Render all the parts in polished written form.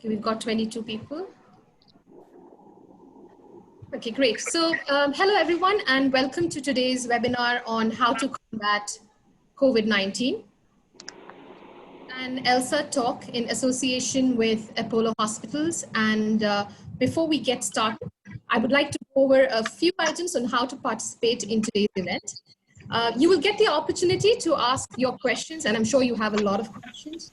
Okay, we've got 22 people. Okay, great. So hello everyone and welcome to today's webinar on how to combat COVID-19. And Elsa talk in association with Apollo Hospitals. And before we get started, I would like to go over a few items on how to participate in today's event. You will get the opportunity to ask your questions, and I'm sure you have a lot of questions.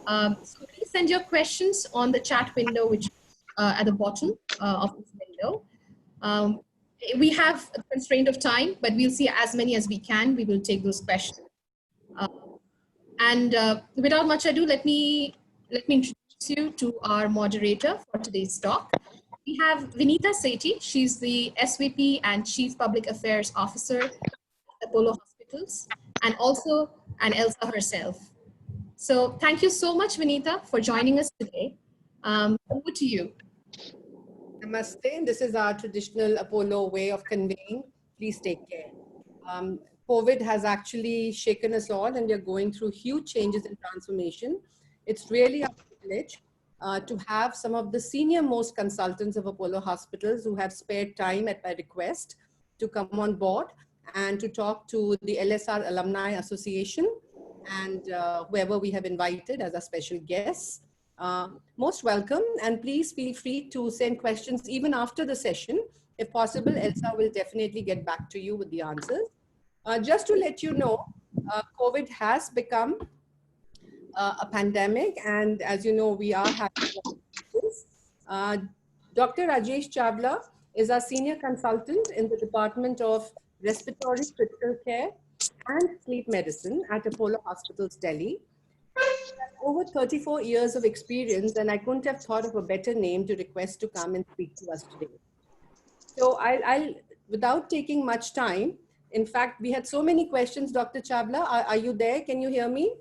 So please send your questions on the chat window, which is at the bottom of this window. We have a constraint of time, but we'll see as many as we can. We will take those questions. Without much ado, let me introduce you to our moderator for today's talk. We have Vinita Sethi. She's the SVP and Chief Public Affairs Officer at Apollo Hospitals, and also Elsa herself. So thank you so much, Vinita, for joining us today. Over to you. Namaste. This is our traditional Apollo way of conveying. Please take care. COVID has actually shaken us all, and we're going through huge changes and transformation. It's really a privilege to have some of the senior most consultants of Apollo Hospitals who have spared time at my request to come on board and to talk to the LSR Alumni Association and whoever we have invited as our special guests. Most welcome, and please feel free to send questions even after the session. If possible, Elsa will definitely get back to you with the answers. Just to let you know, COVID has become a pandemic, and as you know, we are having this. Dr. Rajesh Chawla is our senior consultant in the Department of Respiratory Critical Care and Sleep Medicine at Apollo Hospitals, Delhi. Over 34 years of experience, and I couldn't have thought of a better name to request to come and speak to us today. So I'll without taking much time, in fact, we had so many questions, Dr. Chawla. Are you there? Can you hear me?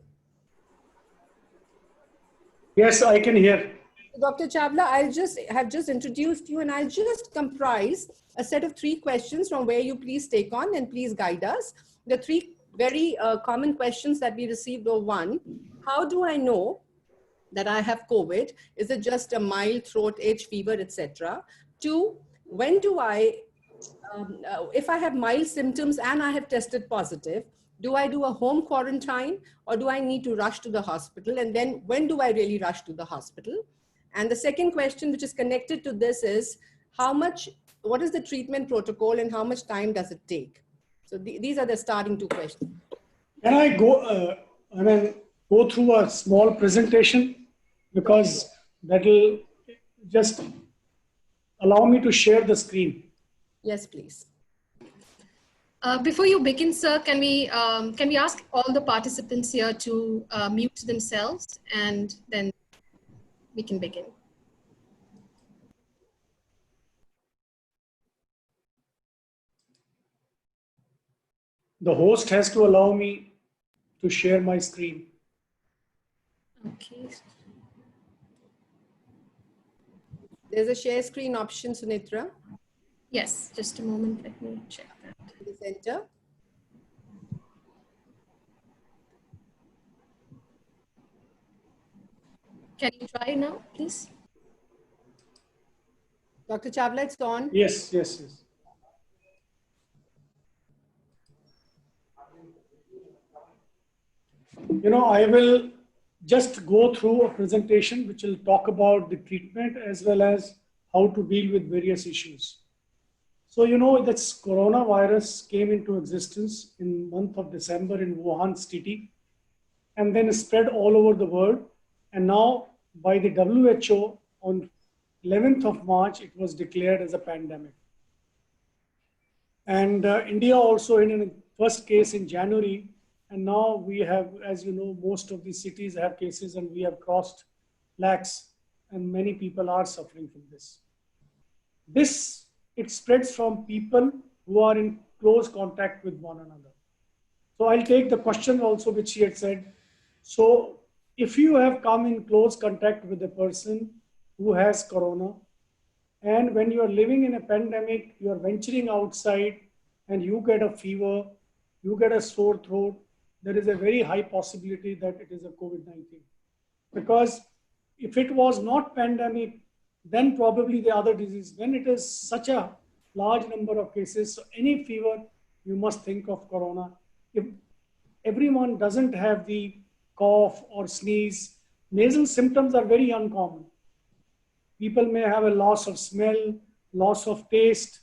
Yes, I can hear. Dr. Chawla, I'll have just introduced you, and I'll just comprise a set of 3 questions from where you please take on and please guide us. The 3 very common questions that we received were: 1, how do I know that I have COVID? Is it just a mild throat ache, fever, etc.? 2, when do I, if I have mild symptoms and I have tested positive, do I do a home quarantine or do I need to rush to the hospital? And then when do I really rush to the hospital? And the second question, which is connected to this, is what is the treatment protocol and how much time does it take? So these are the starting 2 questions. Can I go through a small presentation, because that will just allow me to share the screen? Yes, please. Before you begin, sir, can we ask all the participants here to mute themselves, and then we can begin. The host has to allow me to share my screen. Okay. There's a share screen option, Sunitra. Yes, just a moment. Let me check that. In the center. Can you try now, please? Dr. Chawla, it's on. Yes, yes, yes. I will just go through a presentation which will talk about the treatment as well as how to deal with various issues. So, this coronavirus came into existence in the month of December in Wuhan city, and then spread all over the world. And now by the WHO on 11th of March, it was declared as a pandemic. And India also in a first case in January. And now we have, as you know, most of the cities have cases, and we have crossed lakhs, and many people are suffering from this. It spreads from people who are in close contact with one another. So I'll take the question also which she had said. So if you have come in close contact with a person who has corona, and when you are living in a pandemic, you are venturing outside and you get a fever, you get a sore throat, there is a very high possibility that it is a COVID-19. Because if it was not pandemic, then probably the other disease. When it is such a large number of cases, so any fever, you must think of corona. If everyone doesn't have the cough or sneeze, nasal symptoms are very uncommon. People may have a loss of smell, loss of taste,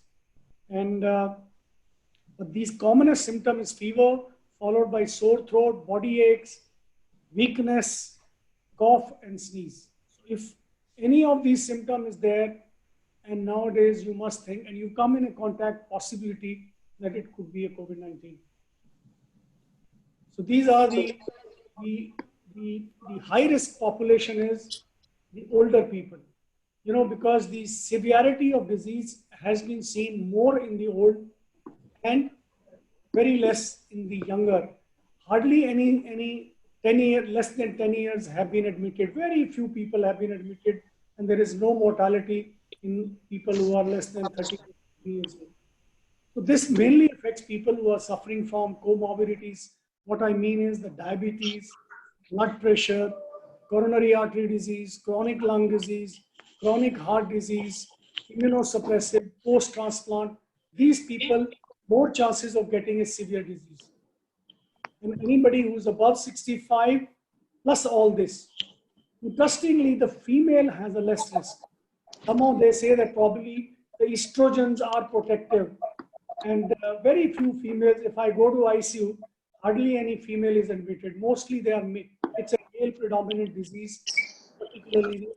and but these commonest symptom is fever, followed by sore throat, body aches, weakness, cough, and sneeze. So if any of these symptoms is there, and nowadays you must think, and you come in a contact possibility that it could be a COVID-19. So these are the, the high risk population is the older people. You know, because the severity of disease has been seen more in the old and very less in the younger. Hardly any 10 years, less than 10 years have been admitted. Very few people have been admitted, and there is no mortality in people who are less than 30 years old. So this mainly affects people who are suffering from comorbidities. What I mean is the diabetes, blood pressure, coronary artery disease, chronic lung disease, chronic heart disease, immunosuppressive, post-transplant. These people, more chances of getting a severe disease. And anybody who's above 65, plus all this. Interestingly, the female has a less risk. Somehow they say that probably the estrogens are protective. And very few females, if I go to ICU, hardly any female is admitted. Mostly they are, it's a male predominant disease, particularly.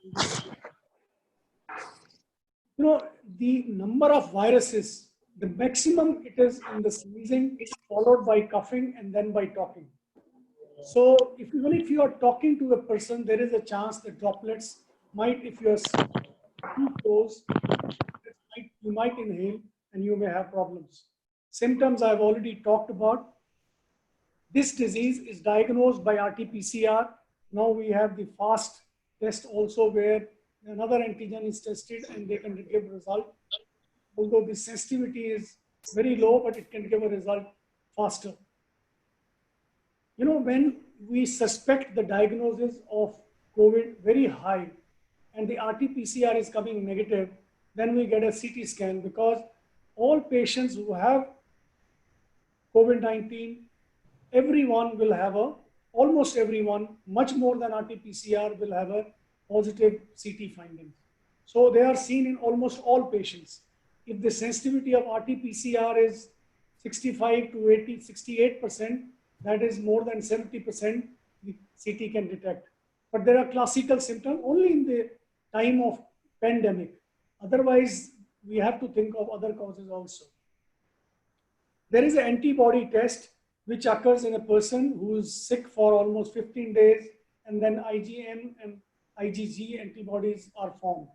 You know, the number of viruses, the maximum it is in the sneezing, followed by coughing and then by talking. So even if you are talking to a person, there is a chance that droplets might, if you are too close, you might inhale and you may have problems. Symptoms I've already talked about. This disease is diagnosed by RT-PCR. Now we have the fast test also where another antigen is tested and they can give a result. Although the sensitivity is very low, but it can give a result faster. You know, when we suspect the diagnosis of COVID very high and the RT-PCR is coming negative, then we get a CT scan, because all patients who have COVID-19, everyone will have almost everyone, much more than RT-PCR, will have a positive CT findings. So they are seen in almost all patients. If the sensitivity of RT-PCR is 65 to 80, 68%, that is more than 70% the CT can detect. But there are classical symptoms only in the time of pandemic. Otherwise, we have to think of other causes also. There is an antibody test which occurs in a person who is sick for almost 15 days, and then IgM and IgG antibodies are formed.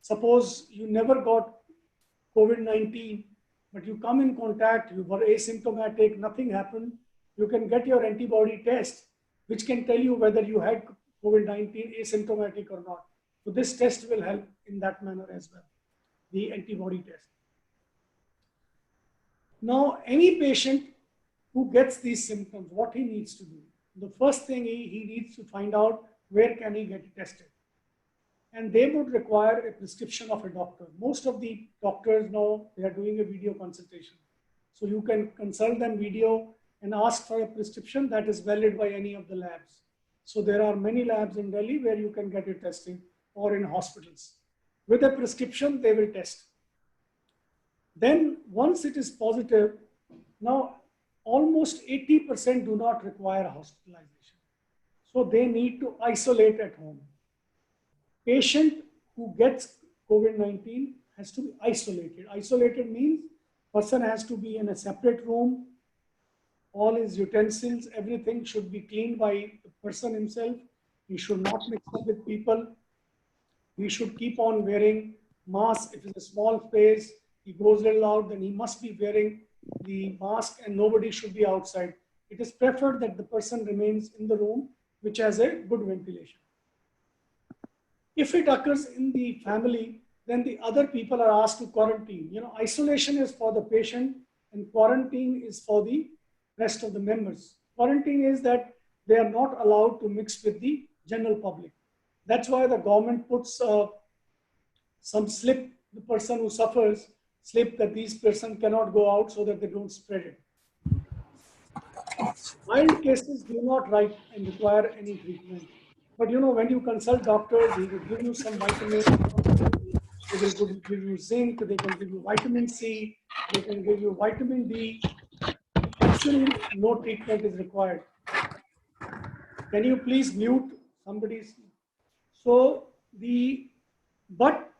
Suppose you never got COVID-19, but you come in contact, you were asymptomatic, nothing happened, you can get your antibody test, which can tell you whether you had COVID-19 asymptomatic or not. So this test will help in that manner as well, the antibody test. Now, any patient who gets these symptoms, what he needs to do? The first thing he needs to find out, where can he get tested? And they would require a prescription of a doctor. Most of the doctors now, they are doing a video consultation. So you can consult them video and ask for a prescription that is valid by any of the labs. So there are many labs in Delhi where you can get it tested, or in hospitals. With a prescription, they will test. Then once it is positive, now almost 80% do not require hospitalization. So they need to isolate at home. Patient who gets COVID-19 has to be isolated. Isolated means person has to be in a separate room. All his utensils, everything should be cleaned by the person himself. He should not mix up with people. He should keep on wearing mask. If it's a small space, he goes a little out, then he must be wearing the mask, and nobody should be outside. It is preferred that the person remains in the room which has a good ventilation. If it occurs in the family, then the other people are asked to quarantine. You know, isolation is for the patient and quarantine is for the rest of the members. Quarantine is that they are not allowed to mix with the general public. That's why the government puts some slip, the person who suffers, slip that these person cannot go out so that they don't spread it. Mild cases do not write and require any treatment. But you know, when you consult doctors, he will give you some vitamins, they will give you zinc, they can give you vitamin C, they can give you vitamin D. Actually, no treatment is required. Can you please mute somebody's? So but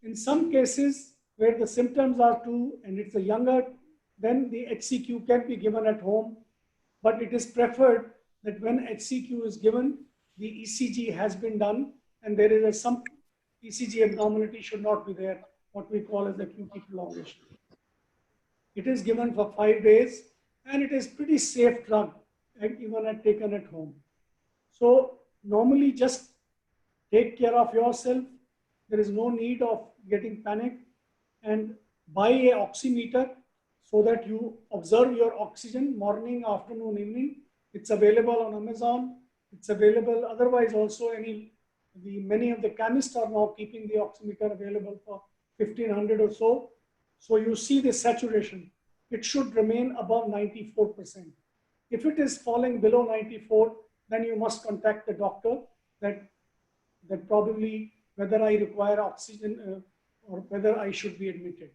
in some cases where the symptoms are too, and it's a younger, then the HCQ can be given at home, but it is preferred that when HCQ is given, the ECG has been done, and there is some ECG abnormality should not be there, what we call as the QT prolongation. It is given for 5 days, and it is pretty safe drug, and even taken at home. So normally just take care of yourself. There is no need of getting panic, and buy a oximeter so that you observe your oxygen morning, afternoon, evening. It's available on Amazon. It's available otherwise also many of the chemists are now keeping the oximeter available for 1500 or so. So you see the saturation. It should remain above 94%. If it is falling below 94, then you must contact the doctor that probably whether I require oxygen or whether I should be admitted.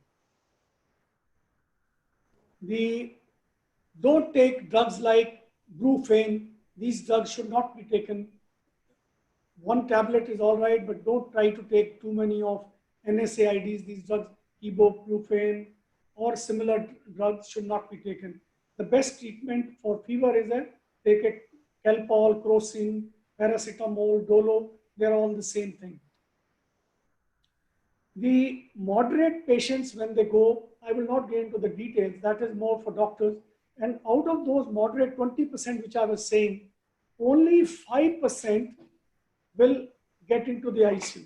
Don't take drugs like Brufen. These drugs should not be taken. One tablet is all right, but don't try to take too many of NSAIDs. These drugs, ibuprofen or similar drugs should not be taken. The best treatment for fever is that take a Calpol, Crocin, paracetamol, Dolo. They're all the same thing. The moderate patients, when they go, I will not get into the details, that is more for doctors. And out of those moderate 20%, which I was saying, only 5% will get into the ICU.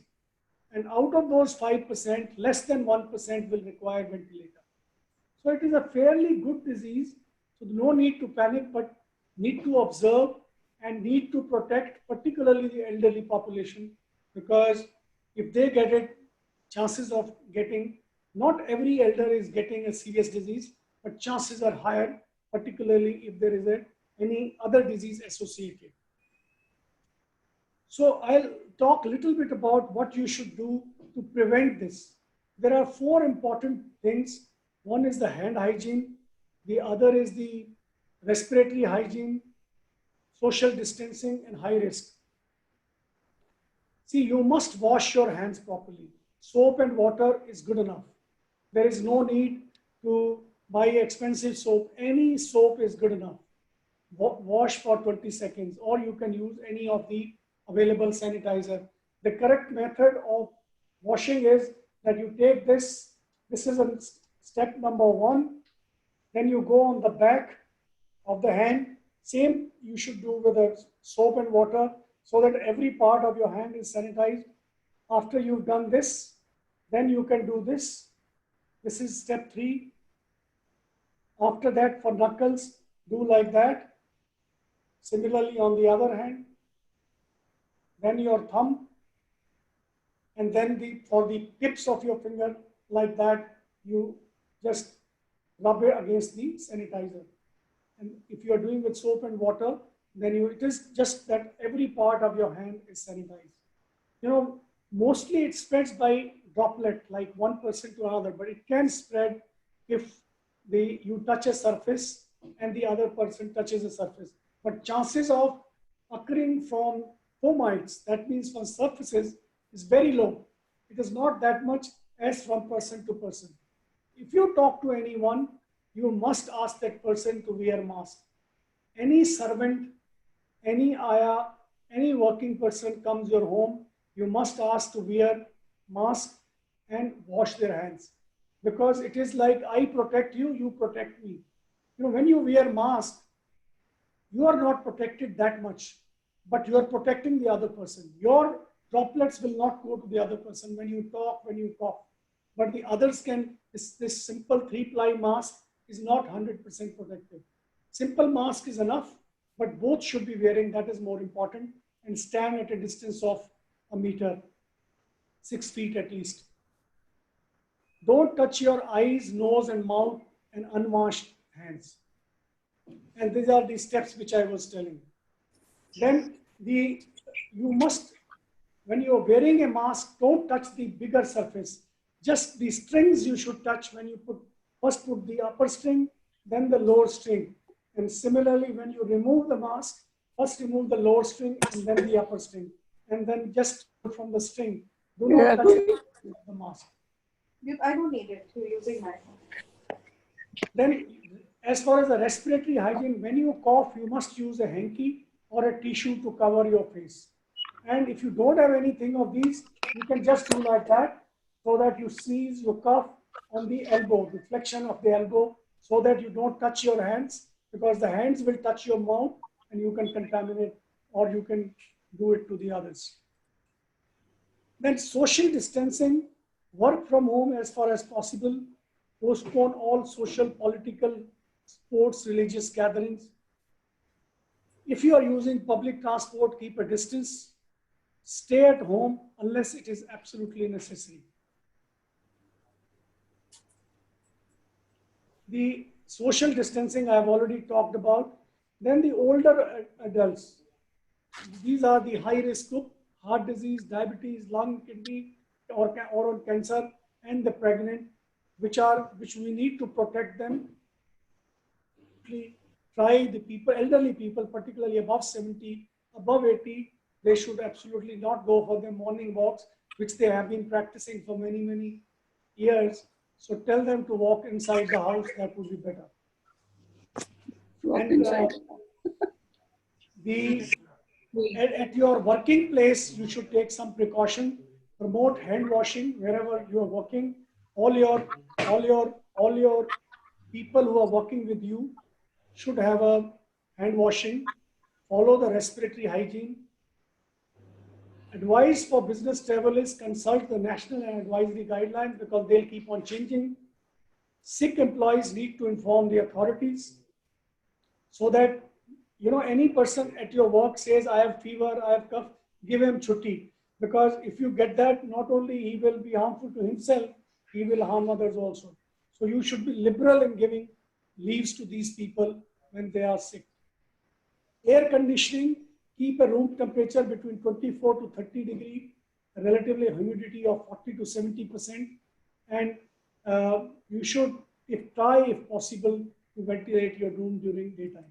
And out of those 5%, less than 1% will require ventilator. So it is a fairly good disease. So no need to panic, but need to observe and need to protect, particularly the elderly population, because if they get it, chances of getting, not every elder is getting a serious disease, but chances are higher, particularly if there is any other disease associated. So I'll talk a little bit about what you should do to prevent this. There are 4 important things. One is the hand hygiene. The other is the respiratory hygiene, social distancing, and high risk. See, you must wash your hands properly. Soap and water is good enough. There is no need to buy expensive soap. Any soap is good enough. Wash for 20 seconds, or you can use any of the available sanitizer. The correct method of washing is that you take this is step number 1, then you go on the back of the hand. Same you should do with the soap and water so that every part of your hand is sanitized. After you've done this, then you can do this. This is step 3. After that, for knuckles, do like that. Similarly on the other hand, then your thumb, and then for the tips of your finger, like that, you just rub it against the sanitizer. And if you are doing with soap and water, then it is just that every part of your hand is sanitized. You know, mostly it spreads by droplet, like one person to another, but it can spread if you touch a surface and the other person touches a surface. But chances of occurring from fomites, that means from surfaces, is very low. It is not that much as from person to person. If you talk to anyone, you must ask that person to wear a mask. Any servant, any ayah, any working person comes your home, you must ask to wear mask and wash their hands. Because it is like I protect you, you protect me. You know, when you wear mask, you are not protected that much, but you are protecting the other person. Your droplets will not go to the other person when you talk, when you cough. But the others can, this simple 3-ply mask is not 100% protective. Simple mask is enough, but both should be wearing, that is more important, and stand at a distance of a meter, 6 feet at least. Don't touch your eyes, nose, and mouth and unwashed hands. And these are the steps which I was telling. Then you must, when you're wearing a mask, don't touch the bigger surface. Just the strings you should touch when you first put the upper string, then the lower string. And similarly, when you remove the mask, first remove the lower string and then the upper string. And then just from the string. Do not touch the mask. I don't need it. You're using my phone. Then, as far as the respiratory hygiene, when you cough, you must use a hanky or a tissue to cover your face. And if you don't have anything of these, you can just do like that so that you seize your cough on the elbow, the flexion of the elbow, so that you don't touch your hands, because the hands will touch your mouth and you can contaminate, or you can do it to the others. Then social distancing, work from home as far as possible, postpone all social, political, sports, religious gatherings. If you are using public transport, keep a distance. Stay at home unless it is absolutely necessary. The social distancing I have already talked about. Then the older adults. These are the high risk group: heart disease, diabetes, lung, kidney, or oral cancer, and the pregnant, which we need to protect them. Try the people, elderly people, particularly above 70, above 80, they should absolutely not go for their morning walks, which they have been practicing for many, many years. So tell them to walk inside the house, that would be better. Walk inside. At your working place, you should take some precaution. Promote hand washing wherever you are working. All your people who are working with you should have a hand washing. Follow the respiratory hygiene. Advice for business travel is consult the national and advisory guidelines, because they'll keep on changing. Sick employees need to inform the authorities, so that any person at your work says, I have fever, I have cough, give him chutti. Because if you get that, not only he will be harmful to himself, he will harm others also. So you should be liberal in giving leaves to these people when they are sick. Air conditioning, keep a room temperature between 24 to 30 degrees, relatively humidity of 40 to 70%. And you should try, if possible, to ventilate your room during daytime.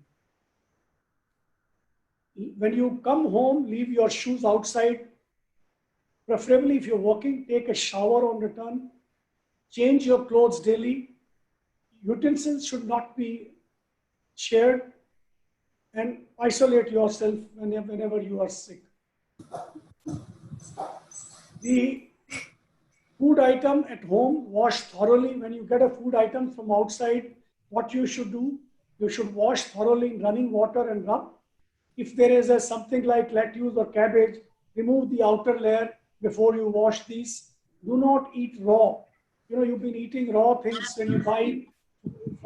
When you come home, leave your shoes outside. Preferably, if you're working, take a shower on return. Change your clothes daily. Utensils should not be shared. And isolate yourself whenever you are sick. The food item at home, wash thoroughly. When you get a food item from outside, what you should do, you should wash thoroughly in running water and rub. If there is something like lettuce or cabbage, remove the outer layer before you wash these. Do not eat raw. You've been eating raw things when you buy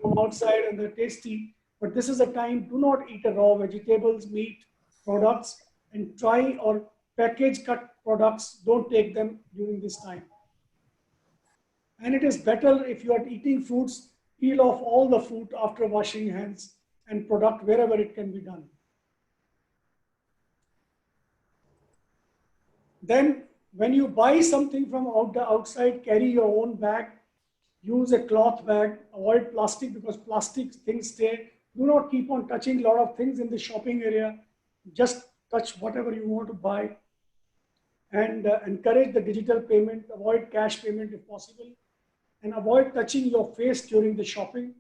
from outside and they're tasty. But this is a time, do not eat raw vegetables, meat, products, and try or package cut products. Don't take them during this time. And it is better if you are eating fruits, peel off all the fruit after washing hands and product wherever it can be done. Then when you buy something from outside, carry your own bag. Use a cloth bag. Avoid plastic, because plastic things stay. Do not keep on touching a lot of things in the shopping area. Just touch whatever you want to buy. And encourage the digital payment. Avoid cash payment if possible. And avoid touching your face during the shopping.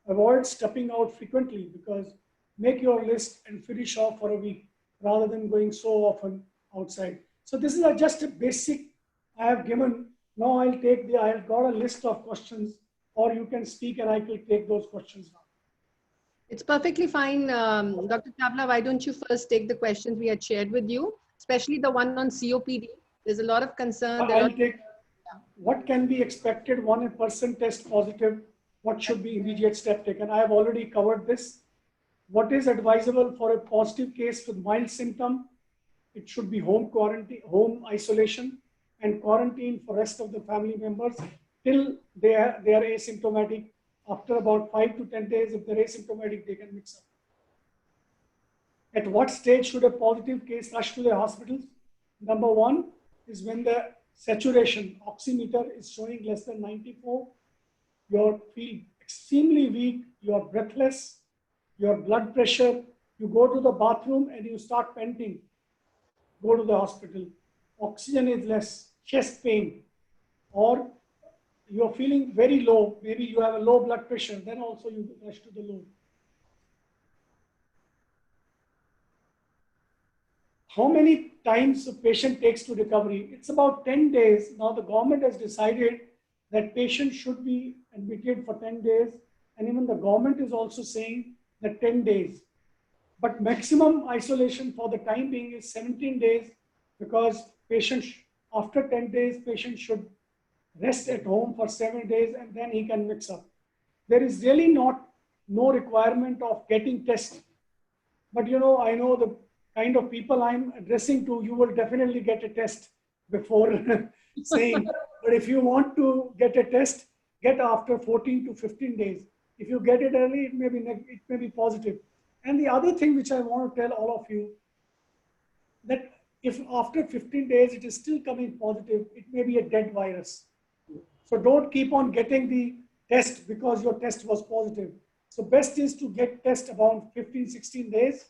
Avoid stepping out frequently, because make your list and finish off for a week rather than going so often outside. So this is just a basic I have given. Now I have got a list of questions, or you can speak and I will take those questions now. It's perfectly fine. Dr. Chawla, why don't you first take the questions we had shared with you, especially the one on COPD. There's a lot of concern. I'll take what can be expected when a person tests positive, what should be immediate step taken. I have already covered this. What is advisable for a positive case with mild symptom? it should be home quarantine, home isolation, and quarantine for rest of the family members till they are asymptomatic. After about 5 to 10 days, if they're asymptomatic, they can mix up. At what stage should a positive case rush to the hospitals? Number one is when the saturation oximeter is showing less than 94, you feel extremely weak, you are breathless, your blood pressure, you go to the bathroom and you start panting, go to the hospital. Oxygen is less, chest pain, or you're feeling very low, maybe you have a low blood pressure, then also you rush to the low. How many times a patient takes to recovery? It's about 10 days. Now the government has decided that patients should be admitted for 10 days. And even the government is also saying that 10 days. But maximum isolation for the time being is 17 days because patients, after 10 days, patients should rest at home for 7 days and then he can mix up. There is really no requirement of getting tested. But you know, I know the kind of people I'm addressing to, you will definitely get a test before saying, but if you want to get a test, get after 14 to 15 days. If you get it early, it may be positive. And the other thing which I want to tell all of you, that if after 15 days it is still coming positive, it may be a dead virus. So don't keep on getting the test because your test was positive. So best is to get test about 15, 16 days.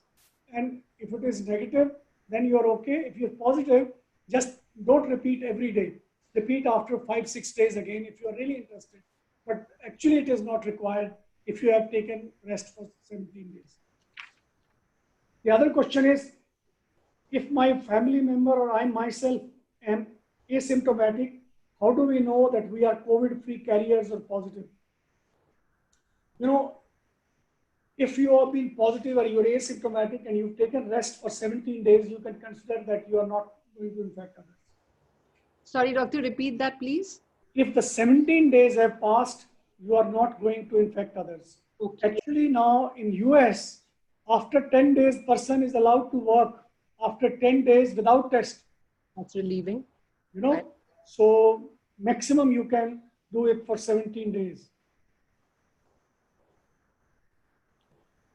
And if it is negative, then you're okay. If you're positive, just don't repeat every day. Repeat after 5, 6 days again if you're really interested. But actually it is not required if you have taken rest for 17 days. The other question is, if my family member or I myself am asymptomatic, how do we know that we are COVID-free carriers or positive? You know, if you have been positive or you are asymptomatic and you've taken rest for 17 days, you can consider that you are not going to infect others. Sorry, doctor, repeat that, please. If the 17 days have passed, you are not going to infect others. Okay. Actually, now in US, after 10 days, person is allowed to work after 10 days without test. That's relieving. You know, Right. So maximum you can do it for 17 days.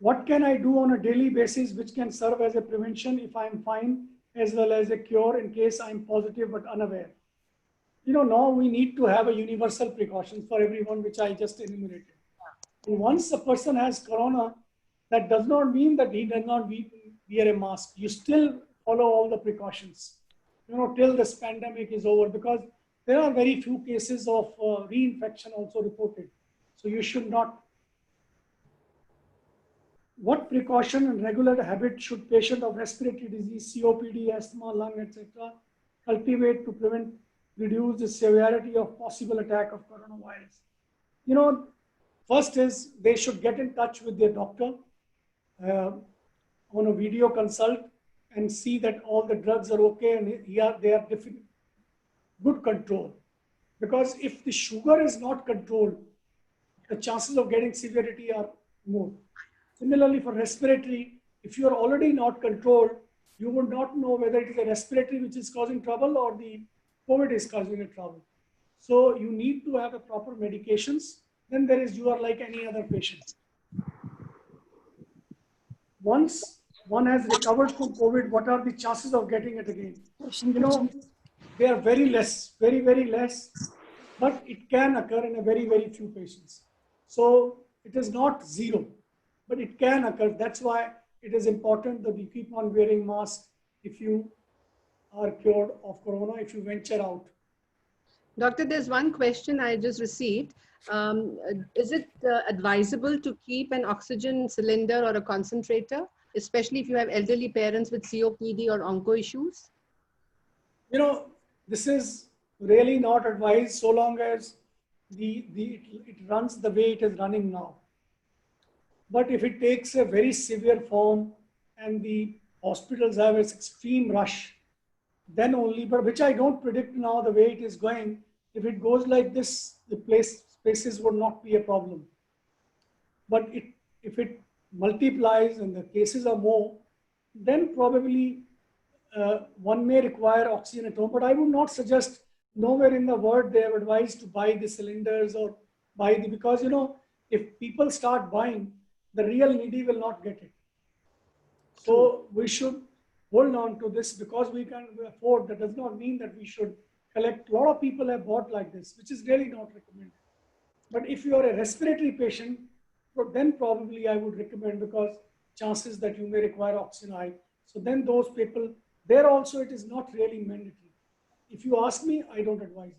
What can I do on a daily basis which can serve as a prevention if I'm fine, as well as a cure in case I'm positive but unaware? You know, now we need to have a universal precautions for everyone, which I just enumerated. And once a person has corona, that does not mean that he does not wear a mask. You still follow all the precautions, you know, till this pandemic is over, because there are very few cases of reinfection also reported. So you should not. What precaution and regular habit should patient of respiratory disease, COPD, asthma, lung, etc., cultivate to reduce the severity of possible attack of coronavirus? You know, first is they should get in touch with their doctor on a video consult and see that all the drugs are okay and they are good control. Because if the sugar is not controlled, the chances of getting severity are more. Similarly, for respiratory, if you are already not controlled, you would not know whether it is a respiratory which is causing trouble or the COVID is causing a trouble. So you need to have a proper medications. Then you are like any other patient. Once one has recovered from COVID, what are the chances of getting it again? You know, they are very less, very, very less, but it can occur in a very, very few patients. So it is not zero, but it can occur. That's why it is important that you keep on wearing masks if you are cured of corona, if you venture out. Doctor, there's one question I just received. Is it advisable to keep an oxygen cylinder or a concentrator, especially if you have elderly parents with COPD or onco issues? You know, this is really not advised so long as it runs the way it is running now. But if it takes a very severe form and the hospitals have its extreme rush, then only, but which I don't predict now the way it is going. If it goes like this, the spaces would not be a problem. But if it multiplies and the cases are more, then probably one may require oxygen at home, but I would not suggest, nowhere in the world they have advised to buy the cylinders or buy the, because you know, if people start buying, the real needy will not get it. So we should hold on to this because we can afford. That does not mean that we should collect. A lot of people have bought like this, which is really not recommended. But if you are a respiratory patient, then probably I would recommend, because chances that you may require oxygen high. So then those people, there also it is not really mandatory. If you ask me, I don't advise it.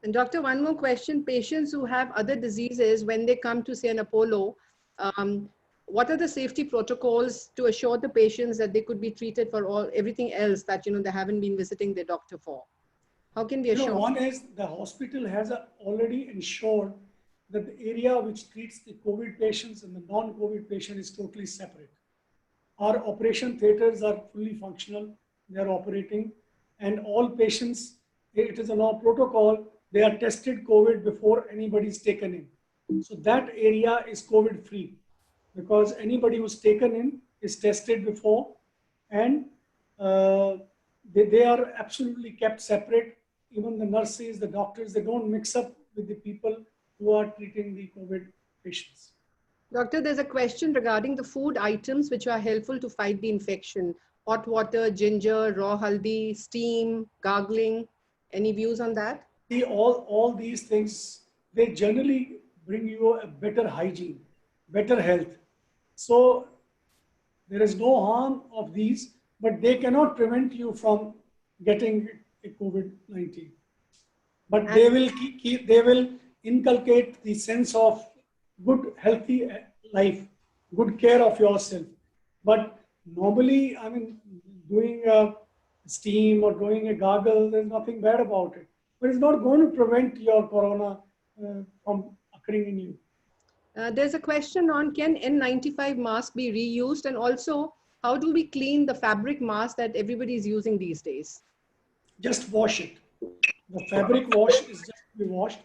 And doctor, one more question. Patients who have other diseases, when they come to say an Apollo, what are the safety protocols to assure the patients that they could be treated for everything else that they haven't been visiting their doctor for? How can we assure? One is the hospital has already ensured that the area which treats the COVID patients and the non-COVID patient is totally separate. Our operation theaters are fully functional. They are operating, and all patients, it is a law protocol, they are tested COVID before anybody is taken in. So that area is COVID free, because anybody who's taken in is tested before, and they are absolutely kept separate. Even the nurses, the doctors, they don't mix up with the people who are treating the COVID patients. Doctor, there's a question regarding the food items which are helpful to fight the infection. Hot water, ginger, raw haldi, steam, gargling. Any views on that? See, all these things, they generally bring you a better hygiene, better health. So there is no harm of these, but they cannot prevent you from getting a COVID-19. But they will they will inculcate the sense of good, healthy life, good care of yourself. But normally, I mean, doing a steam or doing a gargle, there's nothing bad about it. But it's not going to prevent your corona from occurring in you. There's a question on, can N95 mask be reused? And also, how do we clean the fabric mask that everybody is using these days? Just wash it. The fabric wash is just to be washed.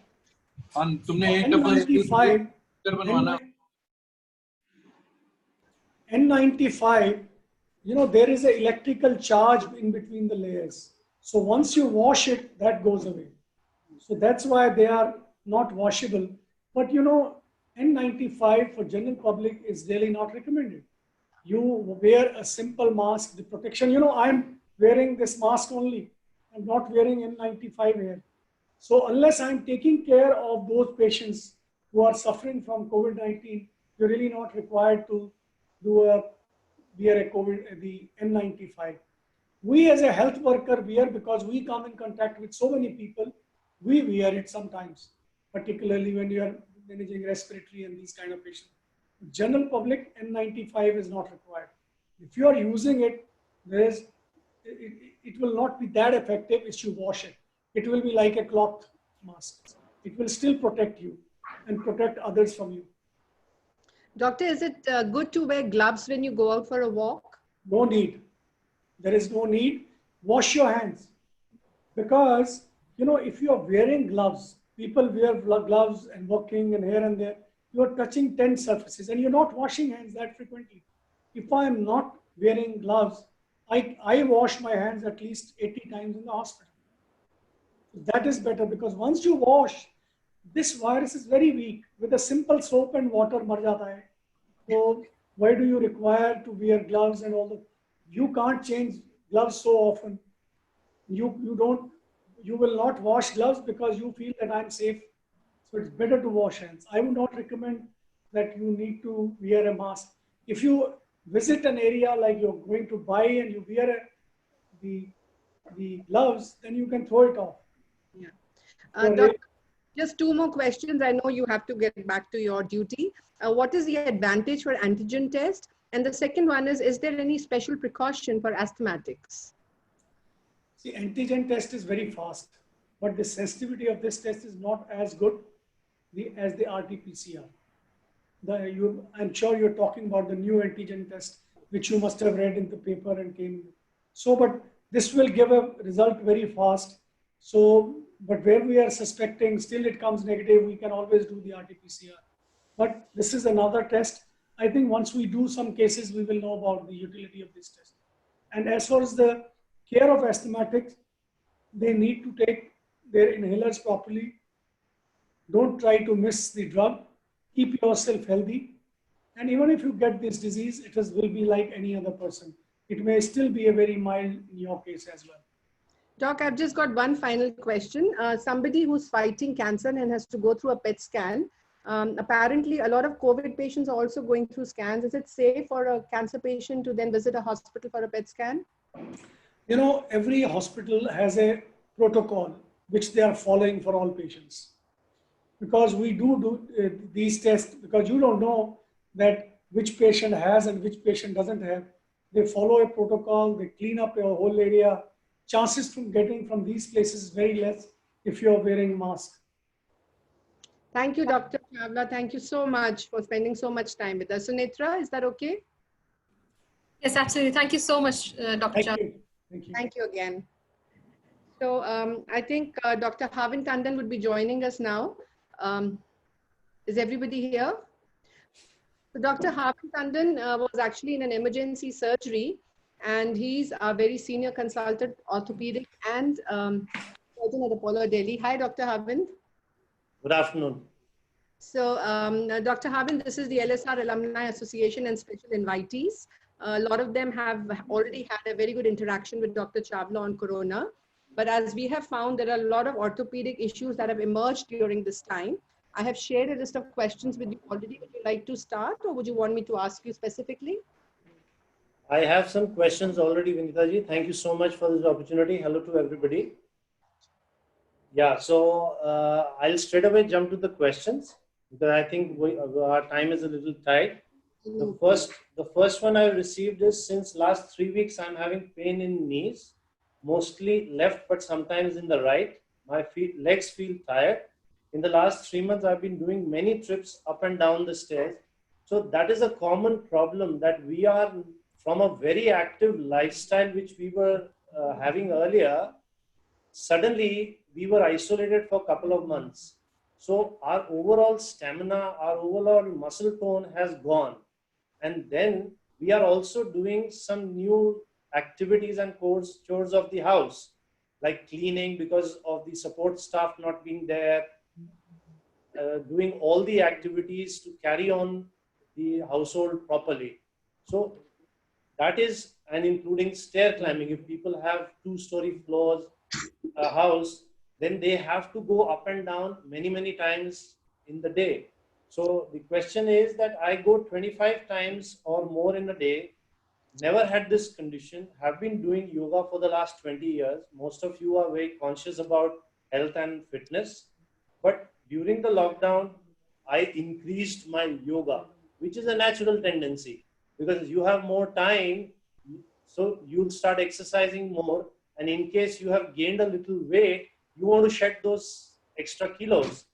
N95, N95, there is an electrical charge in between the layers. So once you wash it, that goes away. So that's why they are not washable. But N95 for general public is really not recommended. You wear a simple mask, the protection. I'm wearing this mask only. I'm not wearing N95 here. So unless I'm taking care of those patients who are suffering from COVID-19, you're really not required to wear the N95. We as a health worker wear, because we come in contact with so many people, we wear it sometimes, particularly when you are managing respiratory and these kind of patients. General public, N95 is not required. If you are using it, it will not be that effective if you wash it. It will be like a cloth mask. It will still protect you and protect others from you. Doctor, is it good to wear gloves when you go out for a walk? No need. There is no need. Wash your hands. Because, if you are wearing gloves, people wear gloves and walking and here and there, you are touching 10 surfaces and you're not washing hands that frequently. If I am not wearing gloves, I wash my hands at least 80 times in the hospital. That is better, because once you wash, this virus is very weak. With a simple soap and water, mar jata hai. So why do you require to wear gloves and all that? You can't change gloves so often. You will not wash gloves because you feel that I'm safe. So it's better to wash hands. I would not recommend that you need to wear a mask. If you visit an area like you're going to buy and you wear the gloves, then you can throw it off. Yeah. Doctor, just two more questions. I know you have to get back to your duty. What is the advantage for antigen test? And the second one is there any special precaution for asthmatics? See, antigen test is very fast, but the sensitivity of this test is not as good as the RT-PCR. I'm sure you're talking about the new antigen test, which you must have read in the paper and came. So, but this will give a result very fast. So, but where we are suspecting, still it comes negative, we can always do the RT-PCR. But this is another test. I think once we do some cases, we will know about the utility of this test. And as far as the care of asthmatics, they need to take their inhalers properly. Don't try to miss the drug. Keep yourself healthy. And even if you get this disease, will be like any other person. It may still be a very mild in your case as well. Doc, I've just got one final question. Somebody who's fighting cancer and has to go through a PET scan. Apparently, a lot of COVID patients are also going through scans. Is it safe for a cancer patient to then visit a hospital for a PET scan? You know, every hospital has a protocol which they are following for all patients. Because we do these tests, because you don't know that which patient has and which patient doesn't have. They follow a protocol, they clean up your whole area. Chances from getting from these places is very less if you're wearing a mask. Thank you, Dr. Chawla. Thank you so much for spending so much time with us. Sunetra, is that okay? Yes, absolutely. Thank you so much, Dr. Chawla. Thank you. Thank you. Thank you again. So I think Dr. Havin Tandon would be joining us now. Is everybody here? So Dr. Havin Tandon was actually in an emergency surgery, and he's a very senior consultant, orthopedic and surgeon at Apollo Delhi. Hi, Dr. Havin. Good afternoon. So Dr. Havin, this is the LSR Alumni Association and special invitees. A lot of them have already had a very good interaction with Dr. Chawla on Corona. But as we have found, there are a lot of orthopedic issues that have emerged during this time. I have shared a list of questions with you already. Would you like to start, or would you want me to ask you specifically? I have some questions already, Vinitaji. Thank you so much for this opportunity. Hello to everybody. Yeah, so I'll straight away jump to the questions because I think our time is a little tight. The first one I received is, since last 3 weeks, I'm having pain in knees, mostly left, but sometimes in the right. My legs feel tired. In the last 3 months, I've been doing many trips up and down the stairs. So that is a common problem, that we are from a very active lifestyle, which we were having earlier. Suddenly, we were isolated for a couple of months. So our overall stamina, our overall muscle tone has gone. And then we are also doing some new activities and chores of the house, like cleaning because of the support staff not being there, doing all the activities to carry on the household properly. So that is, and including stair climbing. If people have 2-story floors, a house, then they have to go up and down many times in the day. So the question is that I go 25 times or more in a day, never had this condition, have been doing yoga for the last 20 years. Most of you are very conscious about health and fitness. But during the lockdown, I increased my yoga, which is a natural tendency because you have more time. So you'll start exercising more. And in case you have gained a little weight, you want to shed those extra kilos.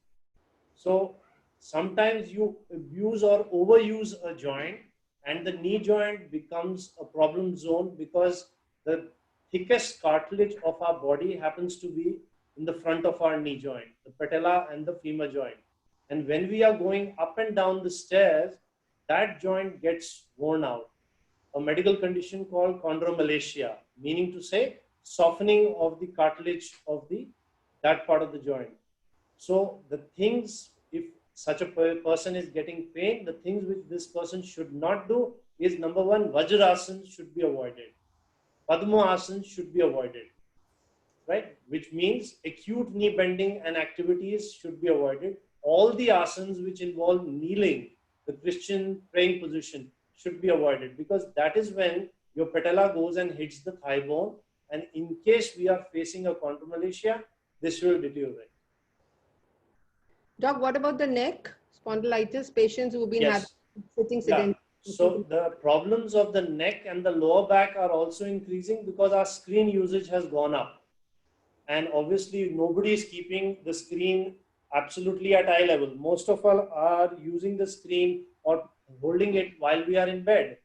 So sometimes you abuse or overuse a joint, and the knee joint becomes a problem zone because the thickest cartilage of our body happens to be in the front of our knee joint, the patella and the femur joint. And when we are going up and down the stairs, that joint gets worn out. A medical condition called chondromalacia, meaning to say softening of the cartilage of that part of the joint. So the things, if such a person is getting pain, the things which this person should not do is, number one, Vajrasana should be avoided. Padmasana should be avoided, right? Which means acute knee bending and activities should be avoided. All the asanas which involve kneeling, the Christian praying position, should be avoided, because that is when your patella goes and hits the thigh bone. And in case we are facing a chondromalacia, this will deteriorate. Doc, what about the neck? Spondylitis, patients who've been sitting sedentary. So the problems of the neck and the lower back are also increasing because our screen usage has gone up. And obviously nobody is keeping the screen absolutely at eye level. Most of us are using the screen or holding it while we are in bed.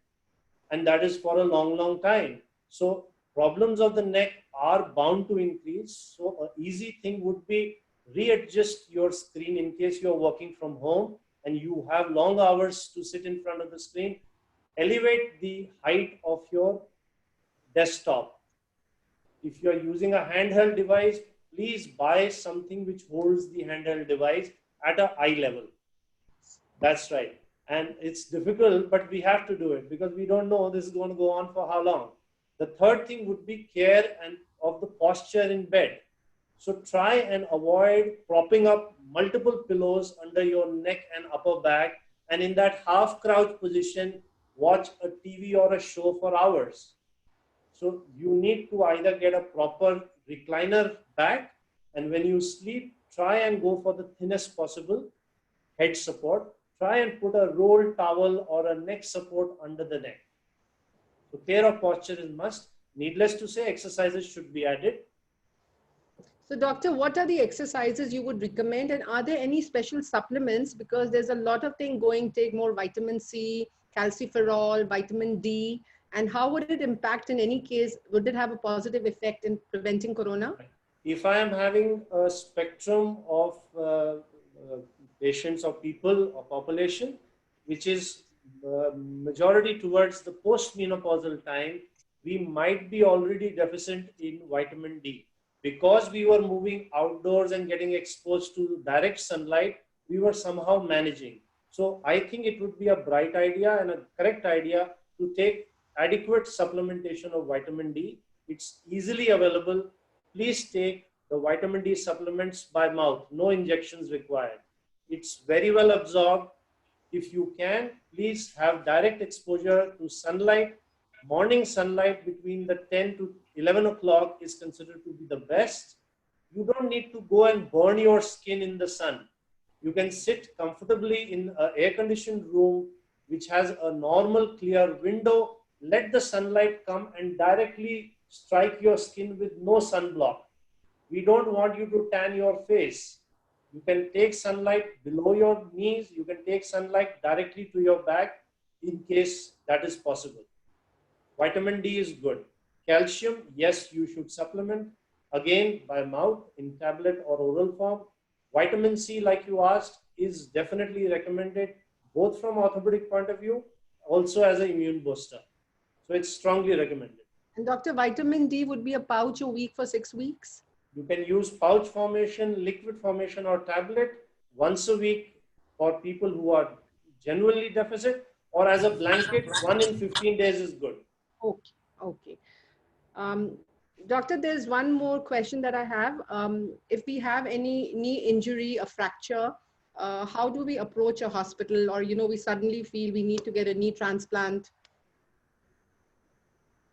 And that is for a long time. So problems of the neck are bound to increase. So an easy thing would be readjust your screen in case you're working from home and you have long hours to sit in front of the screen. Elevate the height of your desktop. If you're using a handheld device, please buy something which holds the handheld device at an eye level. That's right. And it's difficult, but we have to do it because we don't know this is going to go on for how long. The third thing would be care and of the posture in bed. So try and avoid propping up multiple pillows under your neck and upper back. And in that half crouch position, watch a TV or a show for hours. So you need to either get a proper recliner back, and when you sleep, try and go for the thinnest possible head support. Try and put a rolled towel or a neck support under the neck. So care of posture is must. Needless to say, exercises should be added. So doctor, what are the exercises you would recommend, and are there any special supplements? Because there's a lot of thing going, take more vitamin C, calciferol, vitamin D, and how would it impact in any case? Would it have a positive effect in preventing corona? If I am having a spectrum of patients or people or population, which is majority towards the post-menopausal time, we might be already deficient in vitamin D. Because we were moving outdoors and getting exposed to direct sunlight, we were somehow managing. So I think it would be a bright idea and a correct idea to take adequate supplementation of vitamin D. It's easily available. Please take the vitamin D supplements by mouth, no injections required. It's very well absorbed. If you can, please have direct exposure to sunlight. Morning sunlight between the 10 to 11 o'clock is considered to be the best. You don't need to go and burn your skin in the sun. You can sit comfortably in an air-conditioned room which has a normal clear window. Let the sunlight come and directly strike your skin with no sunblock. We don't want you to tan your face. You can take sunlight below your knees. You can take sunlight directly to your back in case that is possible. Vitamin D is good. Calcium, yes, you should supplement. Again, by mouth, in tablet or oral form. Vitamin C, like you asked, is definitely recommended, both from orthopedic point of view, also as an immune booster. So it's strongly recommended. And Dr. Vitamin D would be a pouch a week for 6 weeks? You can use pouch formation, liquid formation, or tablet once a week for people who are genuinely deficit, or as a blanket, 1 in 15 days is good. Okay, okay. Doctor, there's one more question that I have. If we have any knee injury, a fracture, how do we approach a hospital, or, you know, we suddenly feel we need to get a knee transplant?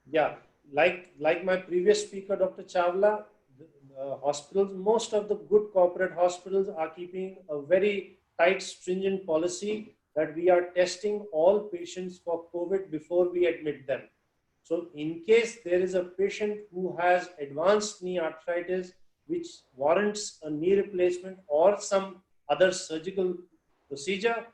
Yeah, like my previous speaker, Dr. Chawla, hospitals, most of the good corporate hospitals are keeping a very tight, stringent policy that we are testing all patients for COVID before we admit them. So in case there is a patient who has advanced knee arthritis, which warrants a knee replacement or some other surgical procedure,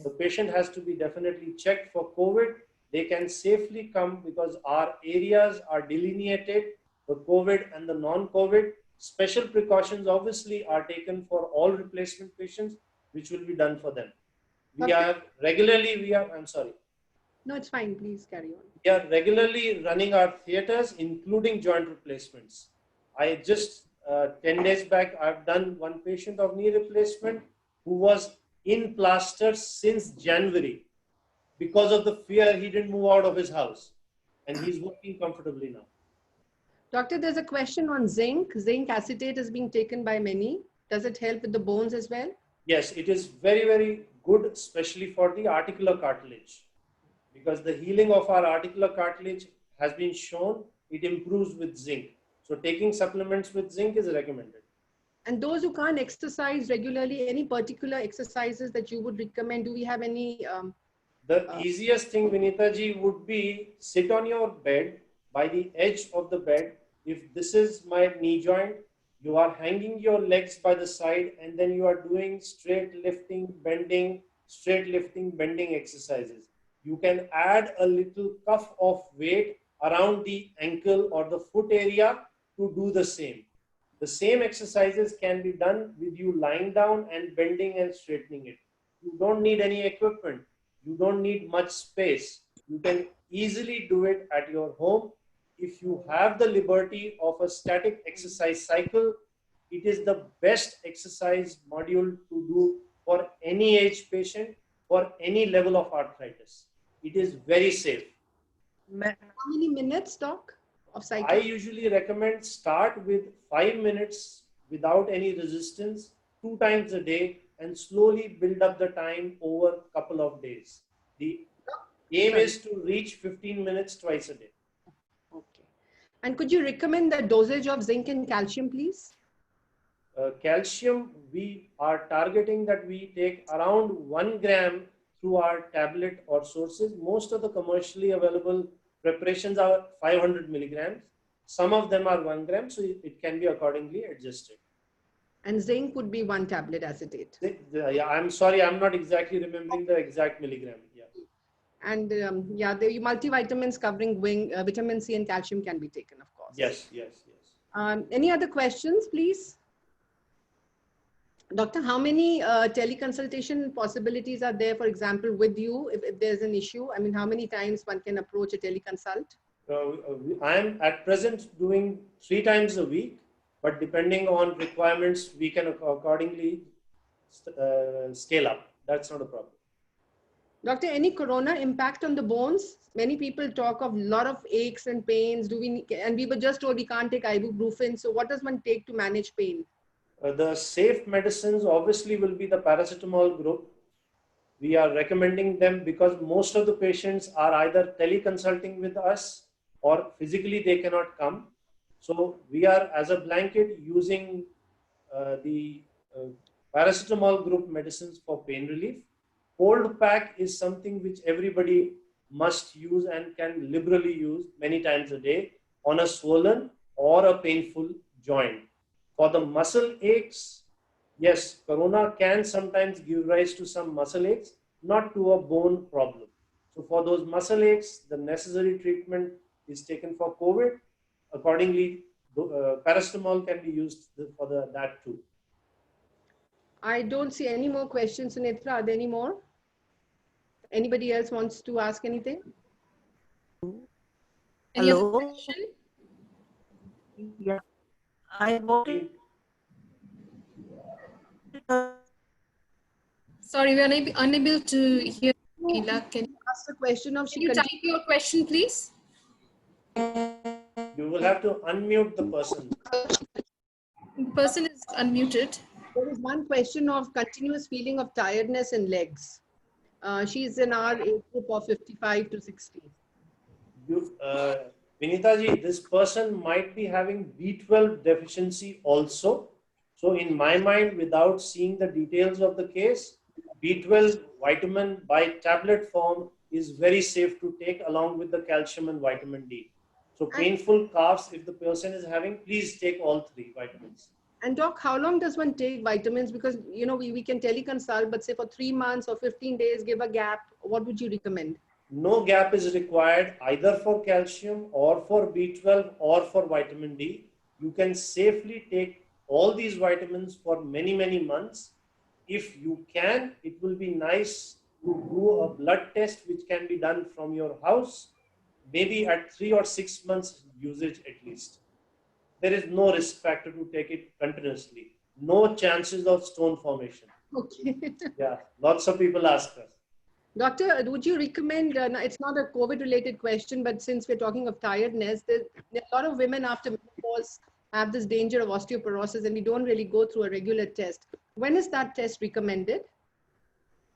the patient has to be definitely checked for COVID. They can safely come because our areas are delineated, the COVID and the non-COVID. Special precautions obviously are taken for all replacement patients, which will be done for them. I'm sorry. No, it's fine. Please carry on. We are regularly running our theaters, including joint replacements. I just 10 days back, I've done one patient of knee replacement who was in plaster since January. Because of the fear, he didn't move out of his house, and he's working comfortably now. Doctor, there's a question on zinc. Zinc acetate is being taken by many. Does it help with the bones as well? Yes, it is very, very good, especially for the articular cartilage, because the healing of our articular cartilage has been shown, it improves with zinc. So taking supplements with zinc is recommended. And those who can't exercise regularly, any particular exercises that you would recommend? Do we have any? The easiest thing, Vinita ji, would be sit on your bed, by the edge of the bed. If this is my knee joint, you are hanging your legs by the side, and then you are doing straight lifting, bending, straight lifting, bending exercises. You can add a little cuff of weight around the ankle or the foot area to do the same. The same exercises can be done with you lying down and bending and straightening it. You don't need any equipment. You don't need much space. You can easily do it at your home. if you have the liberty of a static exercise cycle, it is the best exercise module to do for any age patient, for any level of arthritis. It is very safe. How many minutes, doc, of I cycling? usually recommend start with 5 minutes without any resistance 2 times a day and slowly build up the time over a couple of days. The aim is to reach 15 minutes twice a day. Okay. And could you recommend the dosage of zinc and calcium, please? Calcium, we are targeting that we take around 1 gram through our tablet or sources. Most of the commercially available preparations are 500 milligrams. Some of them are 1 gram, so it can be accordingly adjusted. And zinc would be 1 tablet acetate. Yeah, I'm sorry, I'm not exactly remembering the exact milligram. Yeah. And yeah, the multivitamins covering vitamin C and calcium can be taken, of course. Yes, yes, yes. Any other questions, please? Doctor, how many teleconsultation possibilities are there, for example, with you if there's an issue? I mean, how many times one can approach a teleconsult? I'm at present doing 3 times a week, but depending on requirements, we can accordingly scale up. That's not a problem. Doctor, any corona impact on the bones? Many people talk of a lot of aches and pains. And we were just told we can't take ibuprofen. So what does one take to manage pain? The safe medicines obviously will be the paracetamol group. We are recommending them because most of the patients are either teleconsulting with us or physically they cannot come. So we are as a blanket using the paracetamol group medicines for pain relief. Cold pack is something which everybody must use and can liberally use many times a day on a swollen or a painful joint. For the muscle aches, yes, corona can sometimes give rise to some muscle aches, not to a bone problem. So for those muscle aches, the necessary treatment is taken for COVID. Accordingly, paracetamol can be used for that too. I don't see any more questions, Sunetra. Are there any more? Anybody else wants to ask anything? Any other Hello? question? Yeah. I wanted Sorry, we are unable to hear Sheila. Can Ask the question of you type your question, please? You will have to unmute the person. The person is unmuted. There is one question of continuous feeling of tiredness in legs. She's in our age group of 55 to 60. Vinitaji, this person might be having B12 deficiency also. So in my mind, without seeing the details of the case, B12 vitamin by tablet form is very safe to take along with the calcium and vitamin D. So painful coughs, if the person is having, please take all 3 vitamins. And doc, how long does one take vitamins? Because, you know, we can teleconsult, but say for 3 months or 15 days, give a gap. What would you recommend? No gap is required either for calcium or for B12 or for vitamin D. You can safely take all these vitamins for many, many months. If you can, it will be nice to do a blood test which can be done from your house, maybe at 3 or 6 months usage at least. There is no risk factor to take it continuously. No chances of stone formation. Okay. Yeah, lots of people ask us. Doctor, would you recommend, it's not a COVID-related question, but since we're talking of tiredness, there are a lot of women after menopause have this danger of osteoporosis and we don't really go through a regular test. When is that test recommended?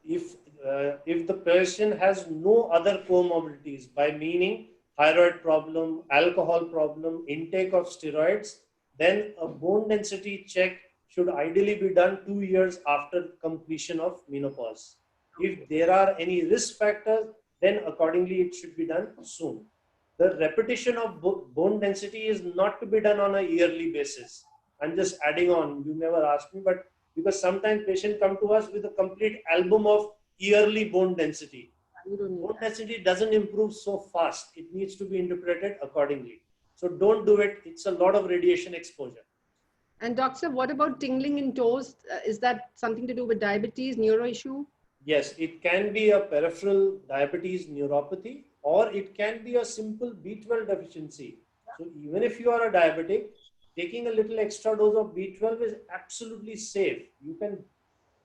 If the patient has no other comorbidities, by meaning thyroid problem, alcohol problem, intake of steroids, then a bone density check should ideally be done 2 years after completion of menopause. If there are any risk factors, then accordingly it should be done soon. The repetition of bone density is not to be done on a yearly basis. I'm just adding on, you never asked me, but because sometimes patients come to us with a complete album of yearly bone density. Bone density doesn't improve so fast. It needs to be interpreted accordingly. So don't do it. It's a lot of radiation exposure. And doctor, what about tingling in toes? Is that something to do with diabetes, neuro issue? Yes, it can be a peripheral diabetes neuropathy, or it can be a simple B12 deficiency. So even if you are a diabetic, taking a little extra dose of B12 is absolutely safe. You can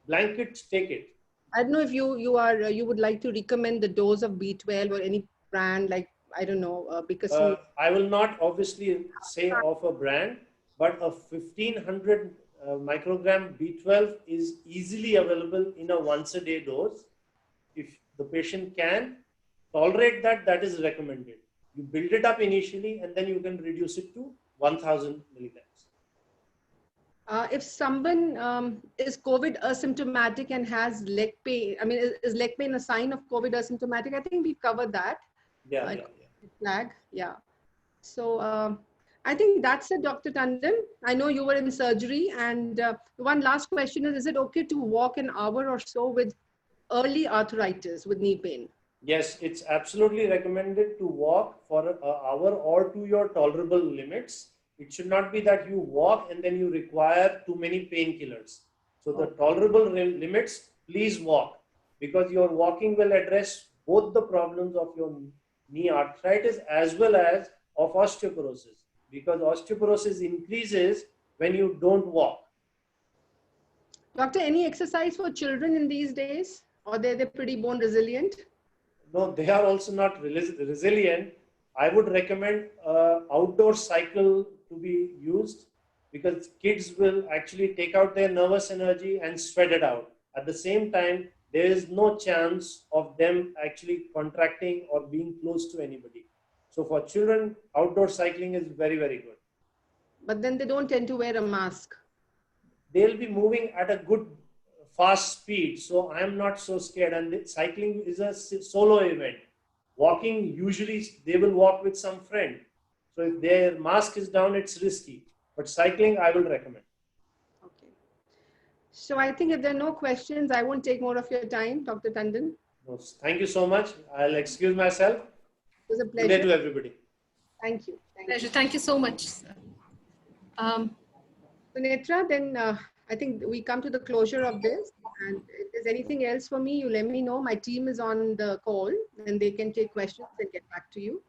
blanket take it. I don't know if you would like to recommend the dose of B12 or any brand like, I don't know, because I will not obviously say of a brand, but a 1500 microgram B12 is easily available in a once a day dose. If the patient can tolerate that, that is recommended. You build it up initially and then you can reduce it to 1000 milligrams. if someone is COVID asymptomatic and has leg pain, I mean, is leg pain a sign of COVID asymptomatic? I think we've covered that. Yeah, Flag, yeah. So I think that's it, Dr. Tandon. I know you were in surgery, and one last question is it okay to walk an hour or so with early arthritis, with knee pain? Yes, it's absolutely recommended to walk for an hour or to your tolerable limits. It should not be that you walk and then you require too many painkillers. So the tolerable limits, please walk, because your walking will address both the problems of your knee arthritis as well as of osteoporosis, because osteoporosis increases when you don't walk. Doctor, any exercise for children in these days, or they're pretty bone resilient? No, they are also not resilient. I would recommend outdoor cycle to be used, because kids will actually take out their nervous energy and sweat it out. At the same time, there is no chance of them actually contracting or being close to anybody. So for children, outdoor cycling is very, very good. But then they don't tend to wear a mask. They'll be moving at a good fast speed, so I am not so scared. And cycling is a solo event. Walking, usually they will walk with some friend. So if their mask is down, it's risky. But cycling, I will recommend. Okay. So I think if there are no questions, I won't take more of your time, Dr. Tandon. No, thank you so much. I'll excuse myself. It was a Good day pleasure. to everybody. Thank you. Pleasure. Thank you so much. Sunetra, then I think we come to the closure of this. And if there's anything else for me, you let me know. My team is on the call and they can take questions and get back to you.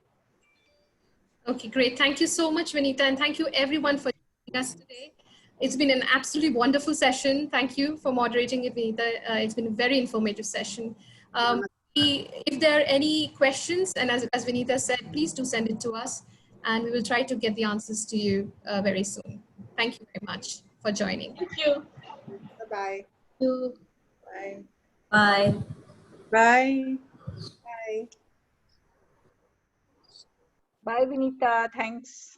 Okay, great. Thank you so much, Vinita. And thank you everyone for joining us today. It's been an absolutely wonderful session. Thank you for moderating it, Vinita. It's been a very informative session. If there are any questions, and as Vinita said, please do send it to us and we will try to get the answers to you very soon. Thank you very much for joining. Thank you. Bye-bye. Thank you. Bye. Bye. Bye. Bye. Bye, Vinita. Thanks.